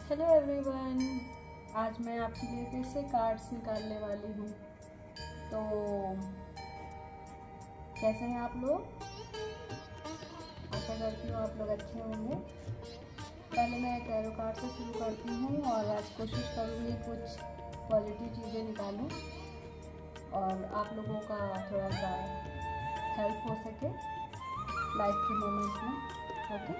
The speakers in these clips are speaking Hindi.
हेलो एवरीवन, आज मैं आपके लिए फिर से कार्ड्स निकालने वाली हूँ। तो कैसे हैं आप लोग? आशा करती हूँ आप लोग अच्छे होंगे। पहले मैं टैरो कार्ड से शुरू करती हूँ और आज कोशिश करूँगी कुछ पॉजिटिव चीज़ें निकालूँ और आप लोगों का थोड़ा सा हेल्प हो सके लाइफ के मोमेंट्स में। Okay,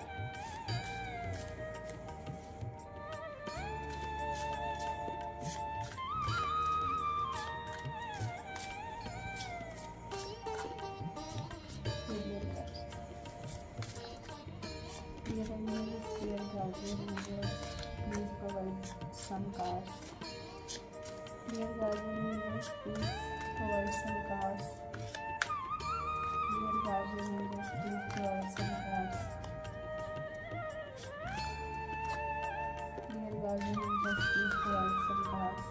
please provide some cards. Dear guardian angels, please provide some cards. Dear guardian angels, please provide some cards. Dear guardian angels, please provide some cards.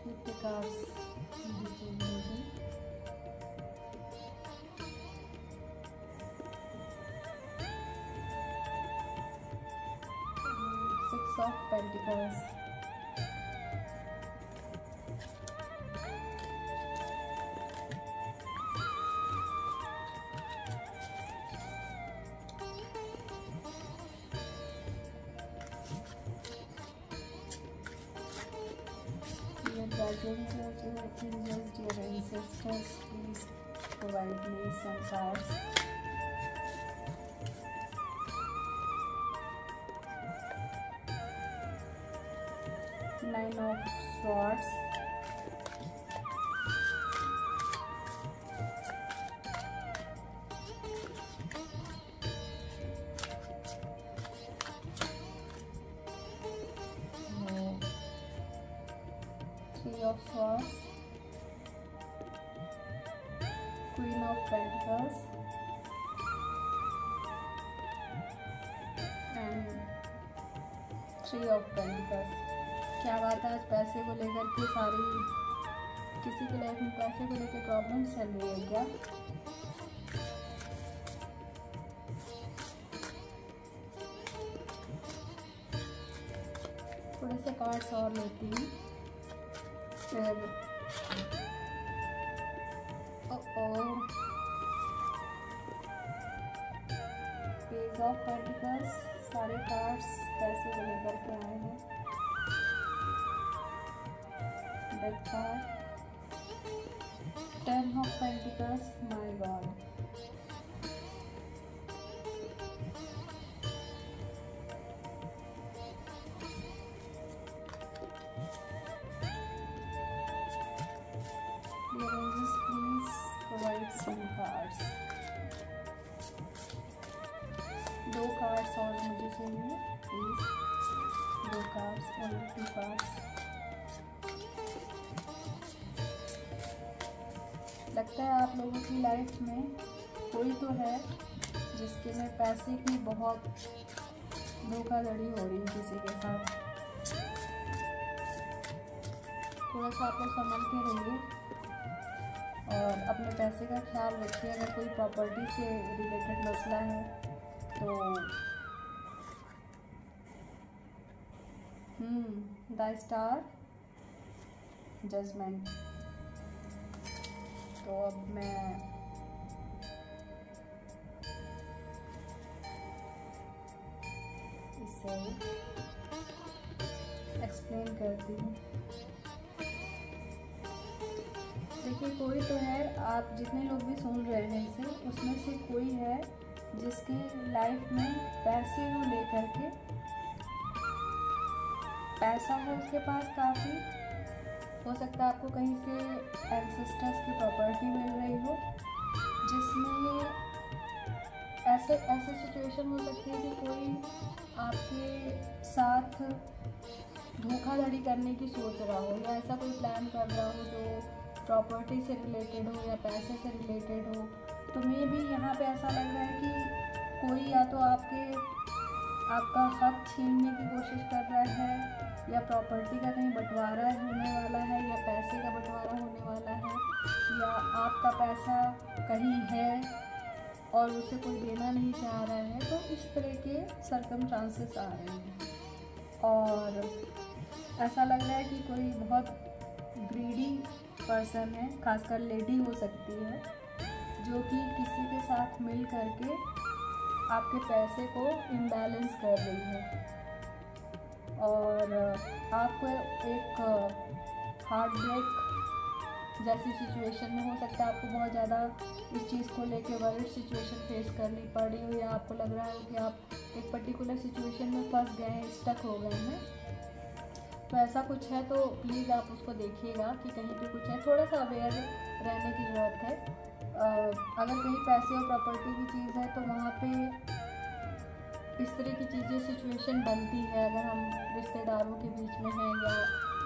Keep the cards. 6 of Pentacles. Dear guardians, dear ancestors, please provide me some cards. Nine of Swords. Three of Swords. Queen of Pentacles. And Three of Pentacles. क्या बात है, आज पैसे को लेकर के किसी की लाइफ में पैसे को लेकर प्रॉब्लम चल रही है क्या? थोड़े से कार्ड्स और लेती हूँ फिर। पेज ऑफ पेंटिकल्स, सारे कार्ड्स पैसे को लेकर के आए हैं। Death card, 10 of Pentacles, my God. Dear angels, please provide some cards. 2 cards और मुझे चाहिए, प्लीज 2 cards, only 2 cards. लगता है आप लोगों की लाइफ में कोई तो है जिसके में पैसे की बहुत धोखाधड़ी हो रही है किसी के साथ। थोड़ा सा आप लोग संभल के रहिए और अपने पैसे का ख्याल रखिए। अगर कोई प्रॉपर्टी से रिलेटेड मसला है तो द स्टार, जजमेंट। तो अब मैं इसे एक्सप्लेन करती हूँ। देखिए, कोई तो है, आप जितने लोग भी सुन रहे हैं इसे, उसमें से कोई है जिसकी लाइफ में पैसे को लेकर के पैसा है उसके पास काफ़ी। हो सकता है आपको कहीं से एंसेस्टर्स की प्रॉपर्टी मिल रही हो जिसमें ऐसे सिचुएशन हो सकती है कि कोई आपके साथ धोखाधड़ी करने की सोच रहा हो या ऐसा कोई प्लान कर रहा हो जो प्रॉपर्टी से रिलेटेड हो या पैसे से रिलेटेड हो। तो मे भी यहाँ पे ऐसा लग रहा है कि कोई या तो आपके आपका हक छीनने की कोशिश कर रहा है, या प्रॉपर्टी का कहीं बंटवारा होने वाला है, या पैसे का बंटवारा होने वाला है, या आपका पैसा कहीं है और उसे कोई देना नहीं चाह रहा है। तो इस तरह के सर्कमस्टांसेस आ रहे हैं और ऐसा लग रहा है कि कोई बहुत ग्रीडी पर्सन है, खासकर लेडी हो सकती है, जो कि किसी के साथ मिल करके आपके पैसे को इम्बैलेंस कर रही है और आपको एक हार्ट ब्रेक जैसी सिचुएशन में हो सकता है आपको बहुत ज़्यादा इस चीज़ को लेके वरीड सिचुएशन फेस करनी पड़ रही हो, या आपको लग रहा है कि आप एक पर्टिकुलर सिचुएशन में फंस गए हैं, स्टक हो गए हैं। तो ऐसा कुछ है तो प्लीज़ आप उसको देखिएगा कि कहीं पे कुछ है, थोड़ा सा अवेयर रहने की ज़रूरत है। अगर कहीं पैसे और प्रॉपर्टी की चीज़ है तो वहाँ पे इस तरह की चीज़ें सिचुएशन बनती है। अगर हम रिश्तेदारों के बीच में हैं या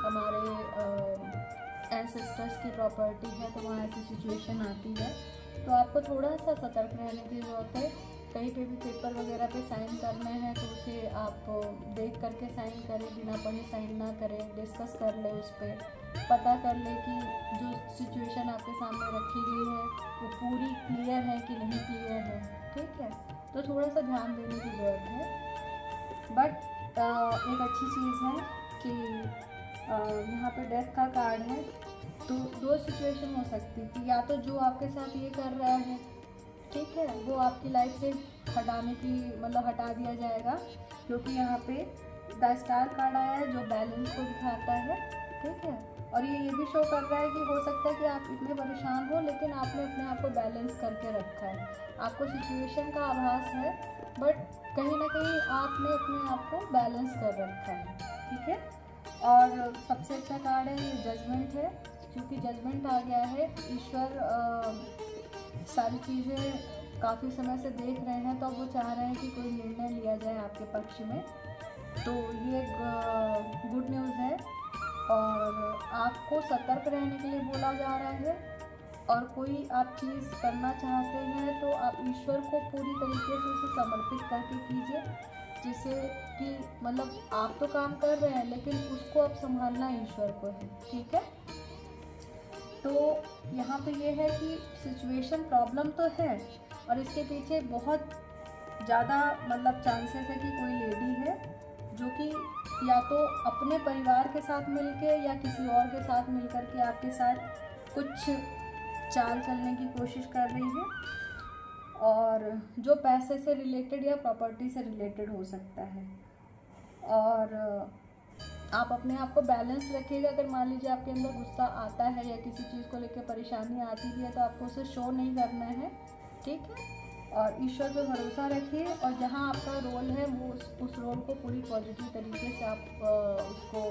हमारे एंसेस्टर्स की प्रॉपर्टी है तो वहाँ ऐसी सिचुएशन आती है। तो आपको थोड़ा सा सतर्क रहने की ज़रूरत है। कहीं पे भी पेपर वगैरह पे साइन करना है तो उसे आप देख करके साइन करें, बिना पढ़े साइन ना करें, डिस्कस कर लें, उस पर पता कर लें कि जो सिचुएशन आपके सामने रखी गई है वो पूरी क्लियर है कि नहीं क्लियर है। ठीक है, तो थोड़ा सा ध्यान देने की ज़रूरत है। बट एक अच्छी चीज़ है कि यहाँ पे डेथ का कार्ड है, तो दो सिचुएशन हो सकती थी। या तो जो आपके साथ ये कर रहा है, ठीक है, वो आपकी लाइफ से हटाने की मतलब हटा दिया जाएगा, क्योंकि यहाँ पे द स्टार कार्ड आया है जो बैलेंस को दिखाता है। ठीक है, और ये भी शो कर रहा है कि हो सकता है कि आप इतने परेशान हो लेकिन आपने अपने आप को बैलेंस करके रखा है। आपको सिचुएशन का आभास है बट कहीं ना कहीं आपने अपने आप को बैलेंस कर रखा है। ठीक है, और सबसे अच्छा कार्ड है ये जजमेंट है, क्योंकि जजमेंट आ गया है। ईश्वर सारी चीज़ें काफ़ी समय से देख रहे हैं, तो अब वो चाह रहे हैं कि कोई निर्णय लिया जाए आपके पक्ष में। तो ये गुड न्यूज़ है और आपको सतर्क रहने के लिए बोला जा रहा है। और कोई आप चीज़ करना चाहते हैं तो आप ईश्वर को पूरी तरीके से उसे समर्पित करके कीजिए, जिससे कि मतलब आप तो काम कर रहे हैं लेकिन उसको अब संभालना ईश्वर को है। ठीक है, तो यहाँ पे ये है कि सिचुएशन प्रॉब्लम तो है और इसके पीछे बहुत ज़्यादा मतलब चांसेस है कि कोई लेडी है जो कि या तो अपने परिवार के साथ मिलके या किसी और के साथ मिलकर के आपके साथ कुछ चाल चलने की कोशिश कर रही है, और जो पैसे से रिलेटेड या प्रॉपर्टी से रिलेटेड हो सकता है। और आप अपने आप को बैलेंस रखिएगा। अगर मान लीजिए आपके अंदर गुस्सा आता है या किसी चीज़ को लेकर परेशानी आती भी है तो आपको उसे शो नहीं करना है। ठीक है, और ईश्वर पे भरोसा रखिए और जहाँ आपका रोल है वो उस रोल को पूरी पॉजिटिव तरीके से आप उसको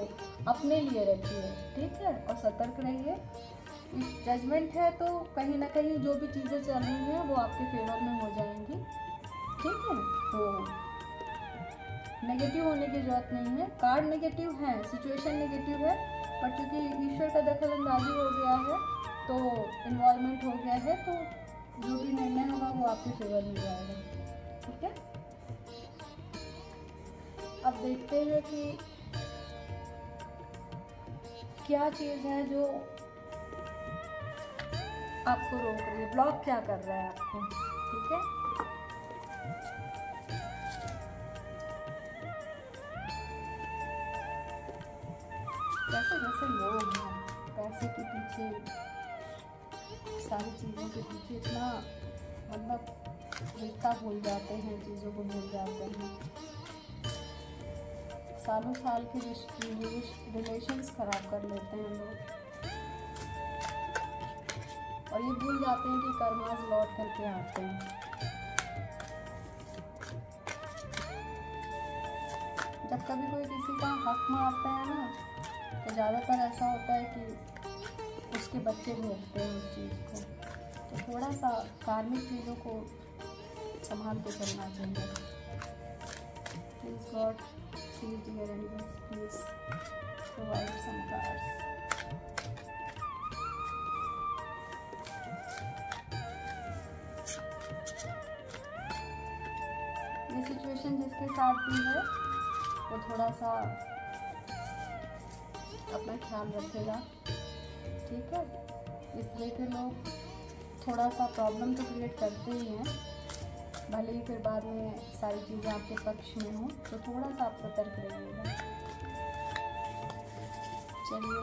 अपने लिए रखिए। ठीक है, और सतर्क रहिए। जजमेंट है तो कहीं ना कहीं जो भी चीज़ें चल रही हैं वो आपके फेवर में हो जाएंगी। ठीक है, तो नेगेटिव होने की ज़रूरत नहीं है। कार्ड नेगेटिव है, सिचुएशन नेगेटिव है, पर चूँकि ईश्वर का दखलंदाजी हो गया है तो इन्वॉल्वमेंट हो गया है, तो जो भी निर्णय होगा वो आपके फेवर में जाएगा। ठीक है, अब देखते हैं कि क्या चीज़ है जो आपको रोक रही है, ब्लॉक क्या कर रहा है आपको। ठीक है, जैसे जैसे लोग हैं पैसे के पीछे, सारी चीज़ों के पीछे इतना मतलब रिश्ता भूल जाते हैं, चीज़ों को भूल जाते हैं, सालों साल के रिलेशंस खराब कर लेते हैं लोग, और ये भूल जाते हैं कि कर्मास लौट करके आते हैं। जब कभी कोई किसी का हक मारता है ना तो ज़्यादातर ऐसा होता है कि उसके बच्चे भोगते हैं उस चीज़ को। तो थोड़ा सा कार्मिक चीज़ों को संभाल के चलना चाहिए। Please God please dear angels please provide some cards. ये सिचुएशन जिसके साथ भी है वो थोड़ा सा अपना ख्याल रखेगा, ठीक है। इस तरह के लोग थोड़ा सा प्रॉब्लम तो क्रिएट करते ही हैं, भले ही फिर बाद में सारी चीज़ें आपके पक्ष में हों, तो थोड़ा सा आप सतर्क रहिएगा। चलिए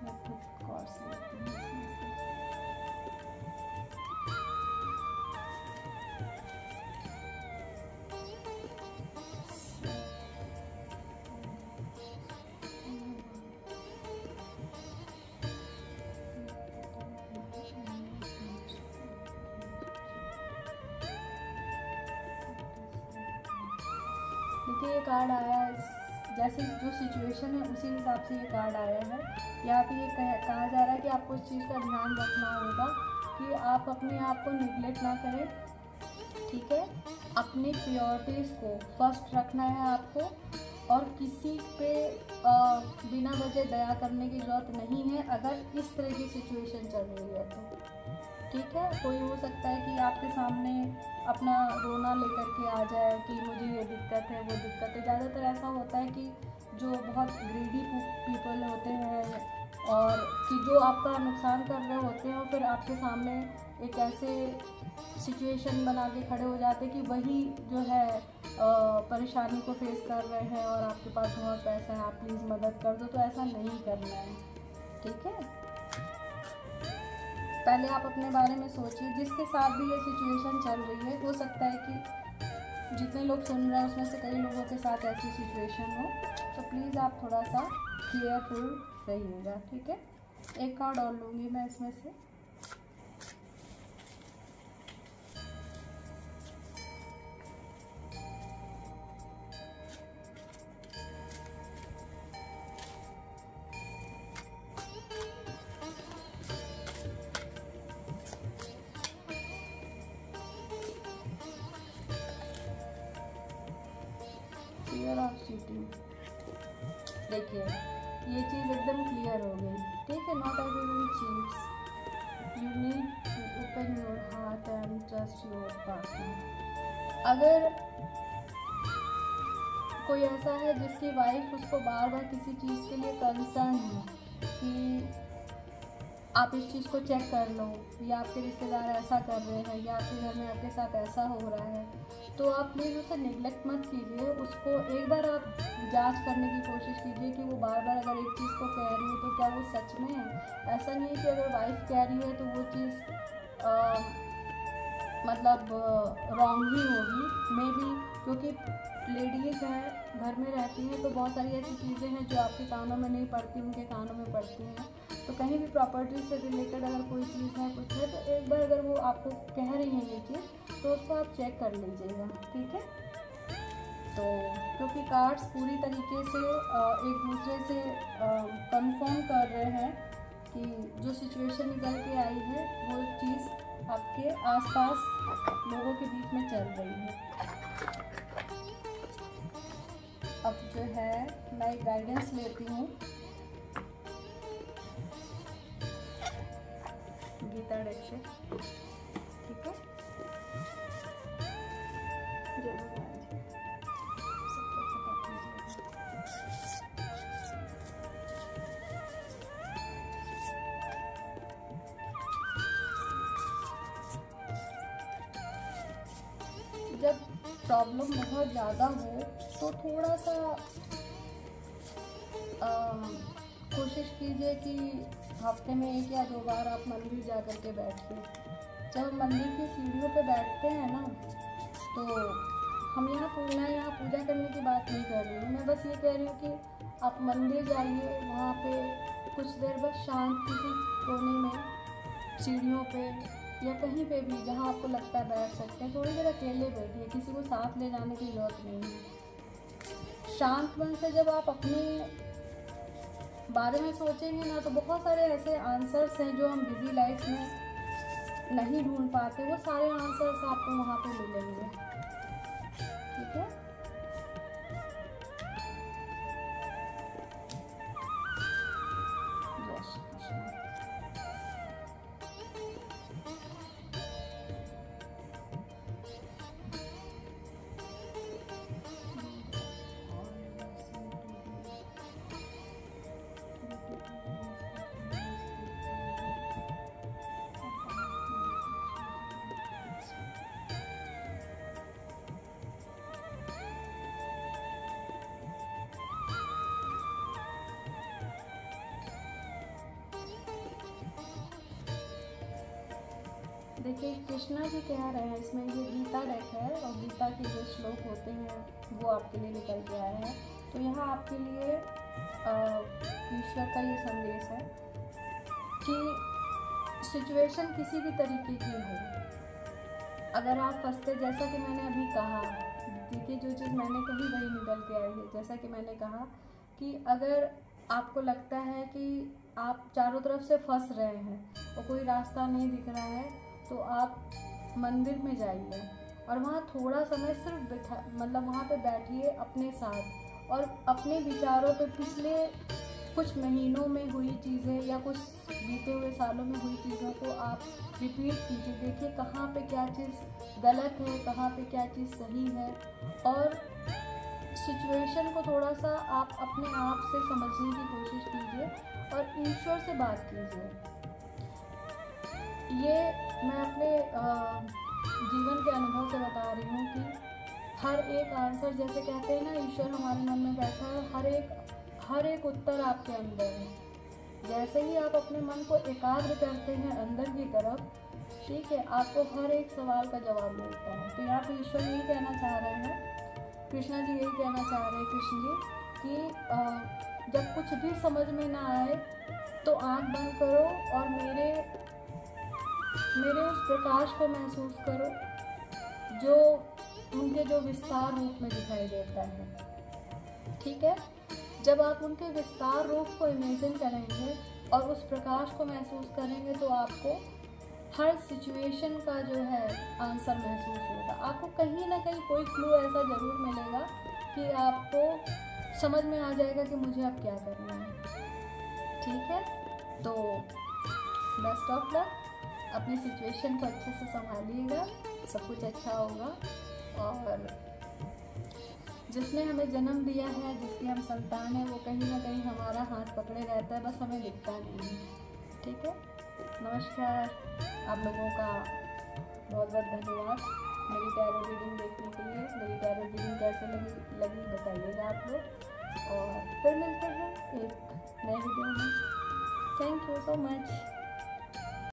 मैं कुछ कॉर्ड्स लेती हूँ इसमें से। देखिए ये कार्ड आया है, जैसे जो सिचुएशन है उसी हिसाब से ये कार्ड आया है। यहाँ पे ये कहा जा रहा है कि आपको इस चीज़ का ध्यान रखना होगा कि आप अपने आप को निगलेक्ट ना करें, ठीक है। अपनी प्रायोरिटीज़ को फर्स्ट रखना है आपको, और किसी पे बिना वजह दया करने की ज़रूरत नहीं है अगर इस तरह की सिचुएशन चल रही है तो, ठीक है। कोई हो सकता है कि आपके सामने अपना रोना लेकर के आ जाए कि मुझे ये दिक्कत है वो दिक्कत है। ज़्यादातर ऐसा होता है कि जो बहुत ग्रीडी पीपल होते हैं और कि जो आपका नुकसान कर रहे होते हैं, और फिर आपके सामने एक ऐसे सिचुएशन बना के खड़े हो जाते हैं कि वही जो है परेशानी को फेस कर रहे हैं और आपके पास बहुत पैसा है, आप प्लीज़ मदद कर दो। तो ऐसा नहीं करना है, ठीक है। पहले आप अपने बारे में सोचिए, जिसके साथ भी ये सिचुएशन चल रही है, हो सकता है कि जितने लोग सुन रहे हैं उसमें से कई लोगों के साथ ऐसी सिचुएशन हो, तो प्लीज़ आप थोड़ा सा केयरफुल रहिएगा, ठीक है। एक कार्ड और लूँगी मैं इसमें से। Fear of cheating. देखिए ये चीज़ एकदम क्लियर हो गई, ठीक है। Not everyone cheats, you need to open your heart and trust your partner. अगर कोई ऐसा है जिसकी वाइफ उसको बार बार किसी चीज़ के लिए कंसर्न है कि आप इस चीज़ को चेक कर लो, या आपके रिश्तेदार ऐसा कर रहे हैं, या आपके घर में आपके साथ ऐसा हो रहा है, तो आप प्लीज़ उसे निगलेक्ट मत कीजिए। उसको एक बार आप जांच करने की कोशिश कीजिए कि वो बार बार अगर एक चीज़ को कह रही है तो क्या वो सच में है। ऐसा नहीं है कि अगर वाइफ कह रही है तो वो चीज़ मतलब रॉन्ग ही होगी, मे बी, क्योंकि लेडीज़ हैं, घर में रहती हैं, तो बहुत सारी ऐसी चीज़ें हैं जो आपके कानों में नहीं पड़ती, उनके कानों में पड़ती हैं। तो कहीं भी प्रॉपर्टी से रिलेटेड अगर कोई चीज़ है, कुछ है, तो एक बार अगर वो आपको कह रही हैं ये चीज़, तो उसको आप चेक कर लीजिएगा, ठीक है। तो क्योंकि कार्ड्स पूरी तरीके से एक दूसरे से कंफर्म कर रहे हैं कि जो सिचुएशन निकल के आई है वो चीज़ आपके आसपास लोगों के बीच में चल रही है। अब जो है मैं एक गाइडेंस लेती हूँ गीता डेक से, ठीक है। जब प्रॉब्लम बहुत ज़्यादा हो तो थोड़ा सा कोशिश कीजिए कि हफ्ते में 1 या 2 बार आप मंदिर जा कर के बैठिए। जब मंदिर की सीढ़ियों पे बैठते हैं ना, तो हम यहाँ पूजा करने की बात नहीं कर रही हूँ, मैं बस ये कह रही हूँ कि आप मंदिर जाइए, वहाँ पे कुछ देर बस शांत किसी कोने में, सीढ़ियों पे या कहीं पे भी जहाँ आपको लगता है बैठ सकते हैं, थोड़ी देर अकेले बैठिए, किसी को साथ ले जाने की ज़रूरत नहीं है। शांत मन से जब आप अपने बारे में सोचेंगे ना, तो बहुत सारे ऐसे आंसर्स हैं जो हम बिजी लाइफ में नहीं ढूंढ पाते, वो सारे आंसर्स आपको वहाँ पे मिलेंगे, ठीक है। जय श्री कृष्ण। देखिए कृष्णा जी कह रहे हैं, इसमें ये गीता डेक है और गीता के जो श्लोक होते हैं वो आपके लिए निकल के आए हैं। तो यहाँ आपके लिए ईश्वर का ये संदेश है कि सिचुएशन किसी भी तरीके की हो, अगर आप फंसते, जैसा कि मैंने अभी कहा, देखिए जो चीज़ मैंने कही वही निकल के आई है। जैसा कि मैंने कहा कि अगर आपको लगता है कि आप चारों तरफ से फंस रहे हैं और कोई रास्ता नहीं दिख रहा है, तो आप मंदिर में जाइए और वहाँ थोड़ा समय सिर्फ मतलब वहाँ पे बैठिए अपने साथ और अपने विचारों पे पिछले कुछ महीनों में हुई चीज़ें या कुछ बीते हुए सालों में हुई चीज़ों को आप रिपीट कीजिए। देखिए कहाँ पे क्या चीज़ गलत है, कहाँ पे क्या चीज़ सही है, और सिचुएशन को थोड़ा सा आप अपने आप से समझने की कोशिश कीजिए और ईश्वर से बात कीजिए। ये मैं अपने जीवन के अनुभव से बता रही हूँ कि हर एक आंसर, जैसे कहते हैं ना, ईश्वर हमारे मन में बैठा है, हर एक उत्तर आपके अंदर है। जैसे ही आप अपने मन को एकाग्र करते हैं अंदर की तरफ, ठीक है, आपको हर एक सवाल का जवाब मिलता है। तो यहाँ पे ईश्वर यही कहना चाह रहे हैं, कृष्णा जी यही कहना चाह रहे हैं, कृष्ण जी, कि जब कुछ भी समझ में ना आए तो आँख बंद करो और मेरे उस प्रकाश को महसूस करो जो उनके जो विस्तार रूप में दिखाई देता है। ठीक है, जब आप उनके विस्तार रूप को इमेजिन करेंगे और उस प्रकाश को महसूस करेंगे तो आपको हर सिचुएशन का जो है आंसर महसूस होगा। आपको कहीं ना कहीं कोई क्लू ऐसा ज़रूर मिलेगा कि आपको समझ में आ जाएगा कि मुझे अब क्या करना है। ठीक है, तो बेस्ट ऑफ लक, अपनी सिचुएशन को अच्छे से संभालिएगा, सब कुछ अच्छा होगा। और जिसने हमें जन्म दिया है, जिसकी हम संतान हैं, वो कहीं ना कहीं हमारा हाथ पकड़े रहता है, बस हमें दिखता नहीं है। ठीक है, नमस्कार, आप लोगों का बहुत बहुत धन्यवाद मेरी टैरो रीडिंग देखने के लिए। मेरी टैरो रीडिंग कैसे लगी बताइएगा आप लोग, और फिर मिलते हैं एक नए वीडियो में। Thank you so much.